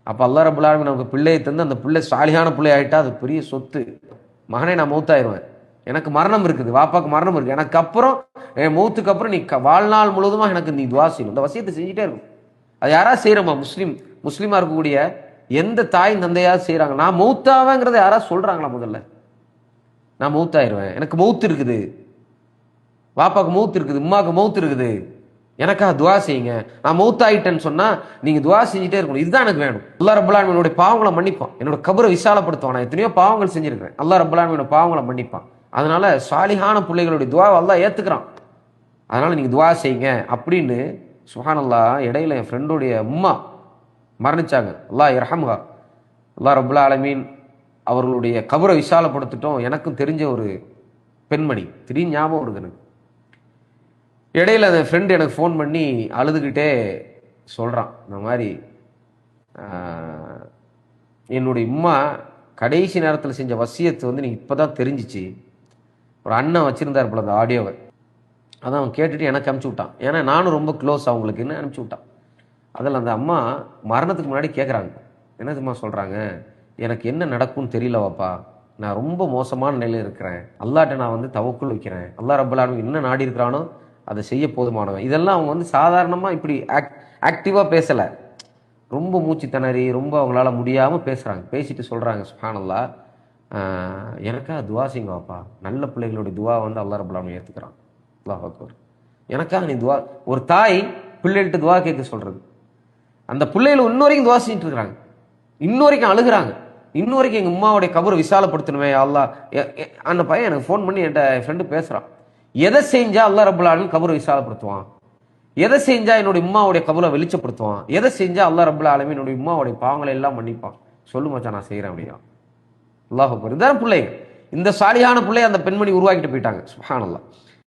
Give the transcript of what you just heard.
அப்போ அல்லாஹ் ரப்பல் ஆலமீன் நமக்கு பிள்ளையை தந்து அந்த பிள்ளை சாலியான பிள்ளை ஆகிட்டா அது பெரிய சொத்து. மகனே நான் மௌத்தாயிருவேன், எனக்கு மரணம் இருக்குது, வாப்பாக்கு மரணம் இருக்குது, எனக்கு அப்புறம் என் மௌத்துக்கு அப்புறம் நீ வாழ்நாள் முழுவதுமாக எனக்கு நீ துவா செய்யணும். இந்த வசியத்தை செஞ்சுட்டே இருக்கும். அது யாராவது செய்கிறோமா? முஸ்லீமாக இருக்கக்கூடிய எந்த தாய் தந்தையாவது செய்கிறாங்க? நான் மௌத்தாவேங்கிறத யாராவது சொல்கிறாங்களா? முதல்ல நான் மௌத்தாயிருவேன், எனக்கு மௌத்து இருக்குது, வாப்பாக்கு மௌத்து இருக்குது, உம்மாவுக்கு மௌத்து இருக்குது, எனக்காக துவா செய்யுங்க, நான் மௌத்தாயிட்டேன்னு சொன்னா நீங்க துவா செஞ்சுட்டே இருக்கணும். இதுதான் எனக்கு வேணும். அல்லாஹ் ரப்பல் ஆலமீன் என்னுடைய பாவங்களை மன்னிப்பான், என்னோட கபரை விசாலப்படுத்துவான். நான் எத்தனையோ பாவங்கள் செஞ்சிருக்கிறேன், அல்லாஹ் ரப்பல் ஆலமீன் என்னோட பாவங்களை மன்னிப்பான். அதனால சாலிஹான பிள்ளைகளுடைய துவாவை அல்லாஹ் ஏத்துக்கிறான். அதனால நீங்க துவா செய்யுங்க அப்படின்னு. சுப்ஹானல்லாஹ், இடையில என் ஃப்ரெண்டுடைய உம்மா மரணிச்சாங்க, அல்லாஹ் யர்ஹம்ஹா. அல்லாஹ் ரப்பல் ஆலமீன் அவர்களுடைய கபரை விசாலப்படுத்திட்டோம். எனக்கும் தெரிஞ்ச ஒரு பெண்மணி திடீர்னு ஞாபகம் வருது எனக்கு. இடையில அந்த ஃப்ரெண்டு எனக்கு ஃபோன் பண்ணி அழுதுகிட்டே சொல்கிறான், இந்த மாதிரி என்னுடைய உம்மா கடைசி நேரத்தில் செஞ்ச வசியத்து வந்து நீங்கள் இப்போ தான் தெரிஞ்சிச்சு. ஒரு அண்ணன் வச்சுருந்தார் போல அந்த ஆடியோவை, அதான் அவன் கேட்டுட்டு எனக்கு அனுப்பிச்சி விட்டான். ஏன்னா நானும் ரொம்ப க்ளோஸ் அவங்களுக்குன்னு அனுப்பிச்சி விட்டான். அதில் அந்த அம்மா மரணத்துக்கு முன்னாடி கேட்குறாங்க, என்னதும்மா சொல்கிறாங்க, எனக்கு என்ன நடக்கும்னு தெரியலவாப்பா, நான் ரொம்ப மோசமான நிலையில் இருக்கிறேன், அல்லாட்ட நான் வந்து தவக்குள் வைக்கிறேன், அல்லாஹ் ரப்பல் ஆலமீன் என்ன நாடி இருக்கிறானோ அதை செய்ய போதுமானவன். இதெல்லாம் அவங்க வந்து சாதாரணமாக இப்படி ஆக்டிவாக பேசலை, ரொம்ப மூச்சு திணறி ரொம்ப அவங்களால முடியாமல் பேசுகிறாங்க. பேசிட்டு சொல்கிறாங்க, சுப்ஹானல்லாஹ், எனக்காக துவா செய்யுங்கப்பா, நல்ல பிள்ளைகளுடைய துவா வந்து அல்லாஹ் ரப்பல் ஆலமீன் ஏற்றுக்கிறான். அல்லாஹ் அக்பர். எனக்காக நீ துவா. ஒரு தாய் பிள்ளைகிட்ட துவா கேட்க சொல்கிறது, அந்த பிள்ளைகள் இன்ன வரைக்கும் துவா செஞ்சுட்டு இருக்கிறாங்க, இன்ன வரைக்கும் அழுகிறாங்க, இன்ன வரைக்கும் எங்கள் உம்மாவுடைய கபரை விசாலப்படுத்தணுமே அல்லாஹ். அந்த பையன் எனக்கு ஃபோன் பண்ணி என் ஃப்ரெண்டு பேசுகிறான், எதை செஞ்சா அல்லாஹ் ரப்பல் ஆலமீன் கபரை விசாலப்படுத்துவான், எதை செஞ்சா என்னுடைய உம்மாவுடைய கபரை வெளிச்சப்படுத்துவான், எதை செஞ்சா அல்லாஹ் ரப்பல் ஆலமீன் என்னுடைய உம்மாவுடைய பாவங்களை எல்லாம் மன்னிப்பான், சொல்லு மச்சான் நான் செய்கிறேன் அப்படின்னா. அல்லாஹ் அக்பர். இதுதான் பிள்ளைங்க. இந்த சாலியான பிள்ளைய அந்த பெண்மணி உருவாக்கிட்டு போயிட்டாங்க. சுப்ஹானல்லாஹ்.